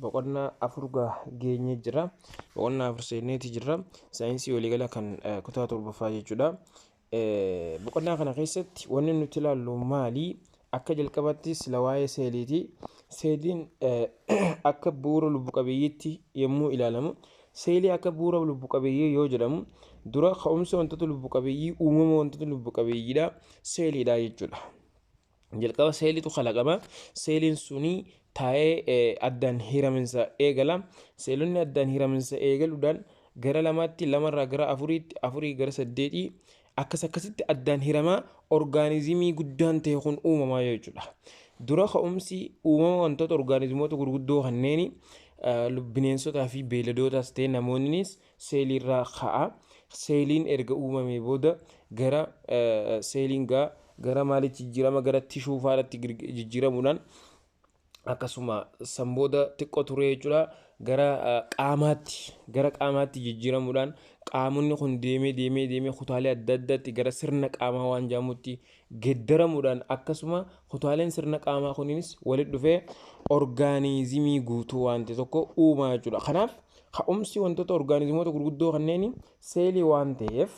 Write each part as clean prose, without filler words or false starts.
Boqonnaa afurgaa geenye jira. Boqonnaa afur seeneeti jira. Saayinsii waliigala kan kutaa torbaffaa jechuudha. Boqonnaa kana keessatti wanni nuti ilaallu maali? Akka jalqabatti sila waa'ee seeliiti. Seeliin akka bu'uura lubbu qabeeyyiitti yommuu ilaalamu, seelii akka bu'uura lubbu qabeeyyii yoo jedhamu, dura ka'umsa wantoota lubbu qabeeyyii, uumama wantoota lubbu qabeeyyiidha, seeliidha jechuudha. Jalqaba seeliitu kalaqama. Seeliin suni taa'ee addaan hiraminsa eegala. Seelonni addaan hiraminsa eegaluudhaan gara lamaatti, lamarraa gara afuriitti, afurii gara saddeetii akkasitti addaan hiramaa orgaanizimii guddaan ta'e kun uumamaa jechuudha. Dura ka'umsi uumama wantoota orgaanizimoota gurguddoo kanneen bineensotaa fi beeladootaas ta'e namoonnis seeliirraa ka'a. Seeliin erga uumamee booda gara seeliin gara maalitti jijjiirama, gara tishuu faadhaatti jijjiiramuudhaan akkasuma sanbooda xiqqoo ture jechuudha. Gara qaamaatti jijjiiramuudhaan qaamonni kun deemee kutaalee adda addaatti gara sirna qaamaa waan jedhamutti geeddaramuudhaan akkasuma kutaaleen sirna qaamaa kunis walitti dhufee orgaanizimii guutuu waan ta'e tokko uumaa jechuudha. Kanaaf ka'umsi wantoota orgaanizimoota gurguddoo kanneen seelii waan ta'eef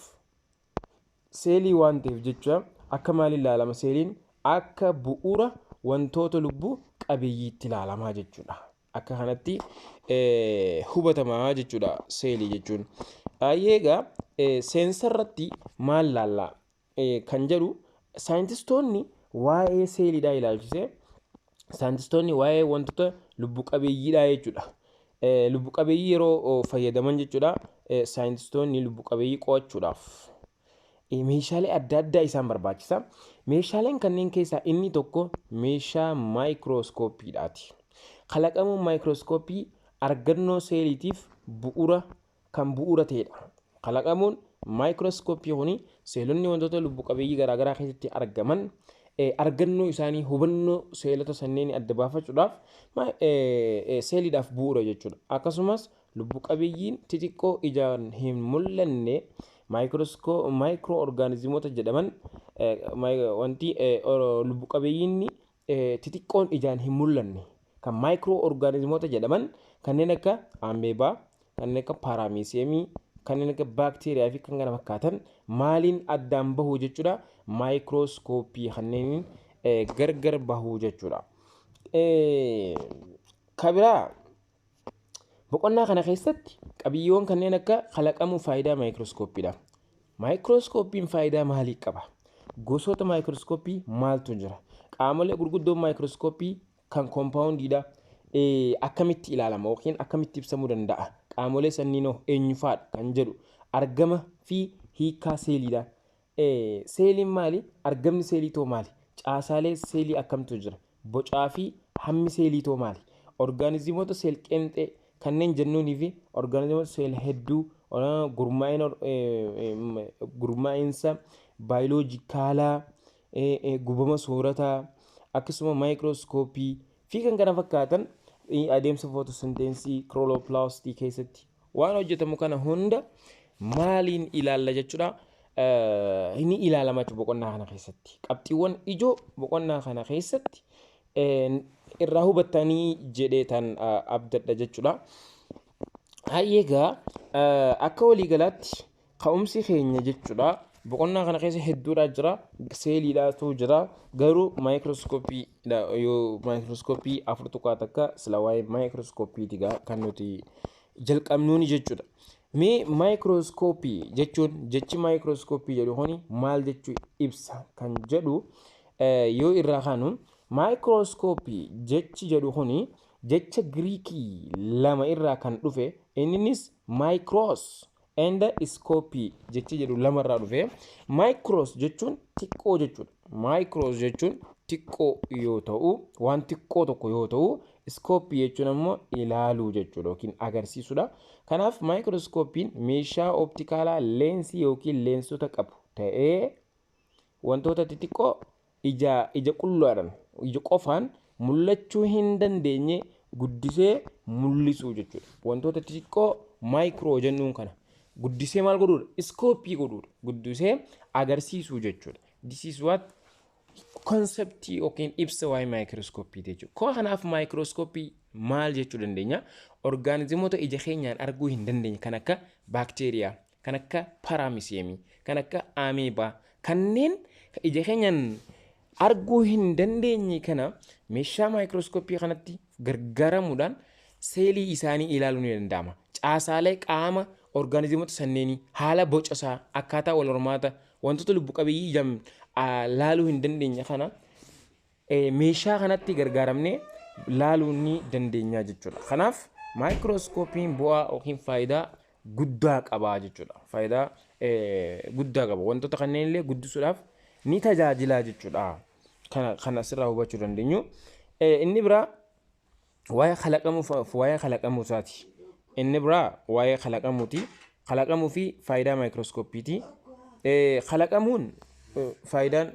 jechuudha. Akka maaliin ilaalama seeliin? Akka bu'uura wantoota lubbuu qabeeyyiitti ilaalamaa jechuudha. Akka kanatti hubatamaa jechuudha seelii jechuun. Egaa seensarratti maal ilaalla kan jedhu saayintistoonni waa'ee seeliidhaa ilaalchise. Saayintistoonni waa'ee wantoota lubbu qabeeyyiidhaa jechuudha. Lubbu qabeeyyii yeroo fayyadaman jechuudha. Saayintistoonni lubbu qabeeyyii qo'achuudhaaf meeshaalee adda addaa isaan barbaachisa. Meeshaaleen kanneen keessaa inni tokko meeshaa maayikirooskoopiidhaati. Kalaqamuun maayikirooskooppii argannoo seeliitiif bu'uura ta'edha. Kalaqamuun maayikirooskooppii kuni seelonni wantoota lubbu qabeeyyii garaagaraa keessatti argaman argannoo isaanii, hubannoo seelota sanneen adda baafachuudhaaf seeliidhaaf bu'uura jechuudha. Akkasumas lubbu qabeeyyiin xixiqqoo ijaan hin mul'anne maayikiroo orgaanizimoota jedhaman wanti lubbu qabeeyyiin xixiqqoon ijaan hin mul'anne kan maayikiroo orgaanizimoota jedhaman kanneen akka ameebaa, kanneen akka paaraamiseemii, kanneen akka baakteeriyaa fi kan kana fakkaatan maaliin addaan bahuu jechuudha? Maayikirooskooppii kanneen gargar bahuu jechuudha. Kabiraa boqonnaa kana keessatti qabiyyoon kanneen akka kalaqamuu faayidaa maayikirooskooppiidha. Maayikirooskooppiin faayidaa maalii qaba? Gosoota maayikirooskooppii maaltu jira? Qaamolee gurguddoon maayikirooskooppii kan koompaawundiidha. Akkamitti ilaalama yookiin akkamitti ibsamuu danda'a? Qaamolee sanniinoo eenyu fa'aadha kan jedhu argama fi hiikaa seeliidha. Seeliin maali? Argamni seelii too maali? Caasaalee seelii akkamtu jira? Bocaa fi hammi seelii too maali? Orgaanizimoota seel qeenxee kanneen jennuunii fi orgaanizimoota seel hedduu gurmaa'insa baayoloojikaalaa, gubama soorataa, akkasuma maayikirooskooppii fi kan kana fakkaatan adeemsa footosinteesii kiroolooplaastii keessatti waan hojjetamu kana hunda maaliin ilaalla jechuudha? Inni ilaalama boqonnaa kana keessatti. Qabxiiwwan ijoo boqonnaa kana keessatti irraa hubattanii jedhee tan abdadha jechuudha. Egaa akka waliigalaatti ka'umsi keenya jechuudha. Boqonnaa kana keessa hedduudha jira. Seeliidhaatu jira. Garuu maayikirooskooppii afur tuqaa takka sila waa'ee maayikirooskooppiiti kan nuti jalqabnuuni jechuudha. Mee maayikirooskooppii jechuun jechi maayikirooskooppii jedhu kuni maal jechuu ibsa kan jedhu yoo irraa kaanu maayikirooskooppii jechi jedhu kuni jecha Giriikii lama irraa kan dhufe innis maayikiroos and iskoopii jechi jedhu lamarraa dhufe. Maayikiroos jechuun xiqqoo jechuudha. Maayikiroos jechuun xiqqoo yoo ta'u, waan xiqqoo tokko yoo ta'u, iskoopii jechuun ammoo ilaaluu jechuudha yookiin agarsiisudha. Kanaaf maayikirooskooppiin meeshaa optikaalaa leensii yookiin leensota qabu ta'ee wantoota xixiqqoo ija qulqullaadhaan, ija qofaan mul'achuu hin dandeenye guddisee mul'isuu jechuudha. Wantoota xixiqqoo maayikiroo jennuun kana guddisee maal godhuudha? Iskooppii godhuudha. Guddisee agarsiisuu jechuudha. This is what konseptii yookiin ibsa waa'ee maayikirooskooppii jechuudha. Koo kanaaf maayikirooskooppii maal jechuu dandeenya? Orgaanizimoota ija keenyaan arguu hin dandeenye kan akka baakteeriyaa, kan akka paraamisiyeemii, kan akka ameebaa kanneen ija keenyaan arguu hin dandeenye kana meeshaa maayikirooskooppii kanatti gargaaramuudhaan seelii isaanii ilaaluun ni danda'ama. Caasaalee qaama orgaanizimoota sanneenii haala boca isaa akkaataa wal hormaata wantoota lubbu qabeeyyii jam laaluu hin dandeenye kana meeshaa kanatti gargaaramnee laaluu ni dandeenya jechuudha. Kanaaf maayikirooskoopiin bu'aa yookiin faayidaa guddaa qaba jechuudha. Faayidaa guddaa qaba. Wantoota kanneen illee guddisuudhaaf ni tajaajila jechuudha. Kana asirraa hubachuu dandeenyu. Inni biraa waa'ee kalaqamuu isaati. Inni biraa waa'ee kalaqamuuti. Kalaqamuu fi faayidaa maayikirooskooppiiti. Kalaqamuun faayidaan